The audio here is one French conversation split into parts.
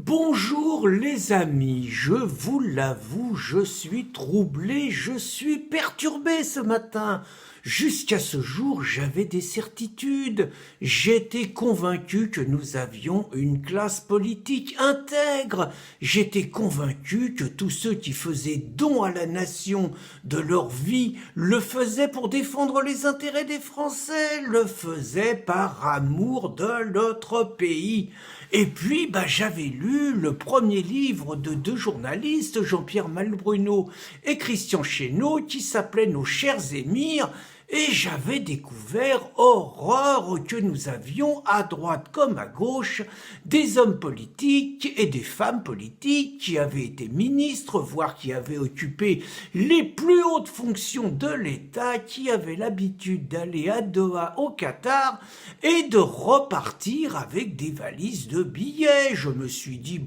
Bonjour les amis, je vous l'avoue, je suis troublé, je suis perturbé ce matin. Jusqu'à ce jour, j'avais des certitudes. J'étais convaincu que nous avions une classe politique intègre. J'étais convaincu que tous ceux qui faisaient don à la nation de leur vie le faisaient pour défendre les intérêts des Français, le faisaient par amour de notre pays. Et puis, j'avais lu le premier livre de deux journalistes, Jean-Pierre Malbruno et Christian Chesneau, qui s'appelait Nos chers émirs, et j'avais découvert, horreur, que nous avions, à droite comme à gauche, des hommes politiques et des femmes politiques qui avaient été ministres, voire qui avaient occupé les plus hautes fonctions de l'État, qui avaient l'habitude d'aller à Doha, au Qatar, et de repartir avec des valises de billets. Je me suis dit,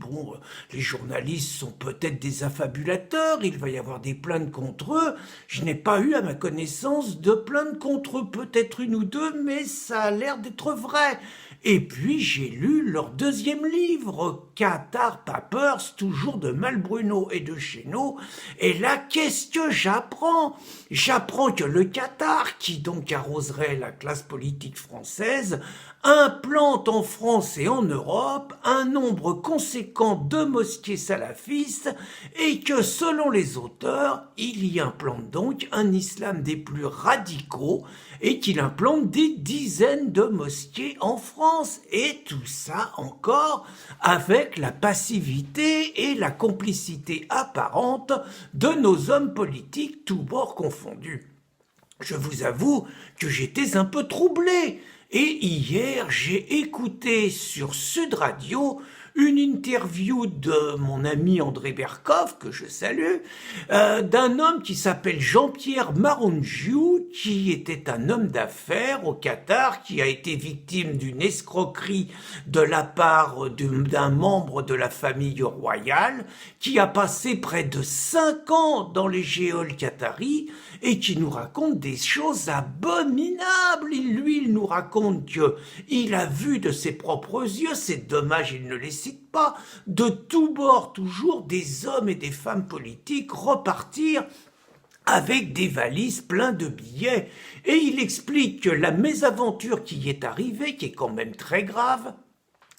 les journalistes sont peut-être des affabulateurs, il va y avoir des plaintes contre eux. Je n'ai pas eu à ma connaissance de plaintes contre eux, peut-être une ou deux, mais ça a l'air d'être vrai. Et puis j'ai lu leur deuxième livre, Qatar Papers, toujours de Malbruno et de Chesneau. Et là, qu'est-ce que j'apprends? J'apprends que le Qatar, qui donc arroserait la classe politique française, implante en France et en Europe un nombre conséquent de mosquées salafistes et que, selon les auteurs, il y implante donc un islam des plus radicaux et qu'il implante des dizaines de mosquées en France. Et tout ça encore avec la passivité et la complicité apparente de nos hommes politiques, tous bords confondus. Je vous avoue que j'étais un peu troublé. Et hier, j'ai écouté sur Sud Radio une interview de mon ami André Berkoff, que je salue, d'un homme qui s'appelle Jean-Pierre Marrongiou, qui était un homme d'affaires au Qatar, qui a été victime d'une escroquerie de la part d'un membre de la famille royale, qui a passé près de 5 ans dans les geôles qataris, et qui nous raconte des choses abominables. Il nous raconte qu'il a vu de ses propres yeux, c'est dommage, il ne les cite pas, de tous bords toujours des hommes et des femmes politiques repartir avec des valises pleines de billets. Et il explique que la mésaventure qui y est arrivée, qui est quand même très grave,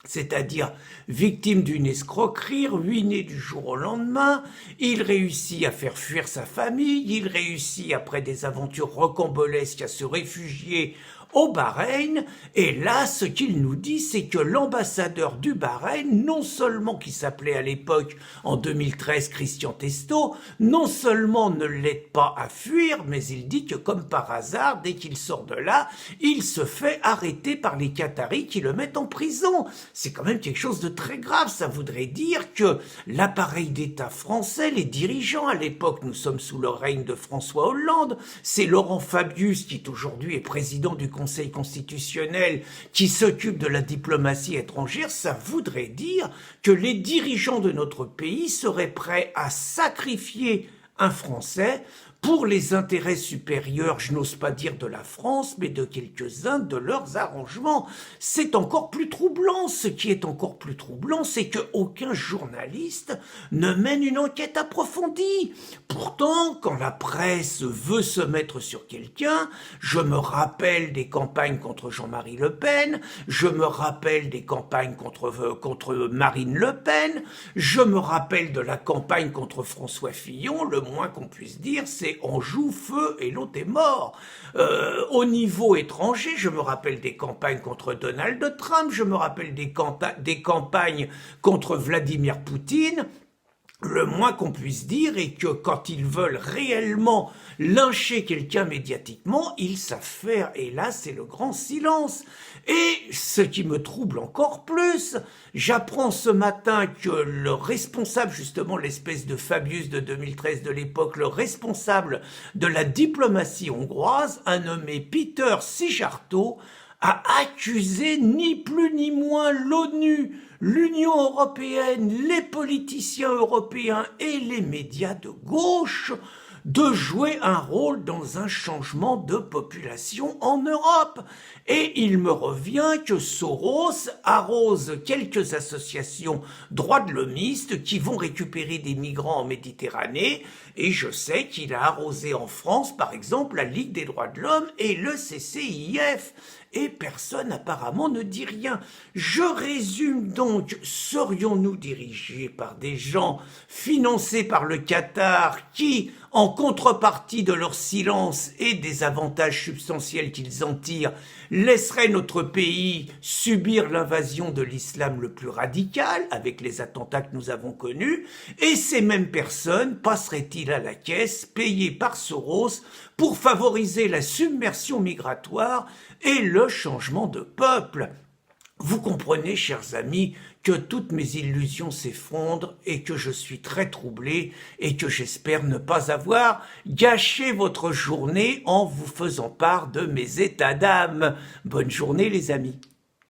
c'est-à-dire victime d'une escroquerie, ruiné du jour au lendemain, il réussit à faire fuir sa famille, il réussit après des aventures rocambolesques à se réfugier au Bahreïn, et là, ce qu'il nous dit, c'est que l'ambassadeur du Bahreïn, non seulement qui s'appelait à l'époque, en 2013, Christian Testo, non seulement ne l'aide pas à fuir, mais il dit que, comme par hasard, dès qu'il sort de là, il se fait arrêter par les Qataris qui le mettent en prison. C'est quand même quelque chose de très grave. Ça voudrait dire que l'appareil d'État français, les dirigeants, à l'époque, nous sommes sous le règne de François Hollande, c'est Laurent Fabius, qui aujourd'hui est président du Conseil constitutionnel, qui s'occupe de la diplomatie étrangère, ça voudrait dire que les dirigeants de notre pays seraient prêts à sacrifier un Français pour les intérêts supérieurs, je n'ose pas dire de la France, mais de quelques-uns de leurs arrangements. C'est encore plus troublant. Ce qui est encore plus troublant, c'est qu'aucun journaliste ne mène une enquête approfondie. Pourtant, quand la presse veut se mettre sur quelqu'un, je me rappelle des campagnes contre Jean-Marie Le Pen, je me rappelle des campagnes contre Marine Le Pen, je me rappelle de la campagne contre François Fillon, le moins qu'on puisse dire, c'est on joue feu et l'autre est mort. Au niveau étranger, je me rappelle des campagnes contre Donald Trump, je me rappelle des campagnes contre Vladimir Poutine. Le moins qu'on puisse dire est que quand ils veulent réellement lyncher quelqu'un médiatiquement, ils savent faire, et là c'est le grand silence. Et ce qui me trouble encore plus, j'apprends ce matin que le responsable, justement l'espèce de Fabius de 2013 de l'époque, le responsable de la diplomatie hongroise, un nommé Peter Szijjártó, a accusé ni plus ni moins l'ONU, l'Union européenne, les politiciens européens et les médias de gauche de jouer un rôle dans un changement de population en Europe. Et il me revient que Soros arrose quelques associations droits de l'homiste qui vont récupérer des migrants en Méditerranée, et je sais qu'il a arrosé en France, par exemple, la Ligue des droits de l'homme et le CCIF. Et personne apparemment ne dit rien. Je résume donc, serions-nous dirigés par des gens financés par le Qatar qui, en contrepartie de leur silence et des avantages substantiels qu'ils en tirent, laisseraient notre pays subir l'invasion de l'islam le plus radical, avec les attentats que nous avons connus, et ces mêmes personnes passeraient-ils à la caisse, payées par Soros, pour favoriser la submersion migratoire et le changement de peuple? Vous comprenez, chers amis, que toutes mes illusions s'effondrent et que je suis très troublé et que j'espère ne pas avoir gâché votre journée en vous faisant part de mes états d'âme. Bonne journée, les amis.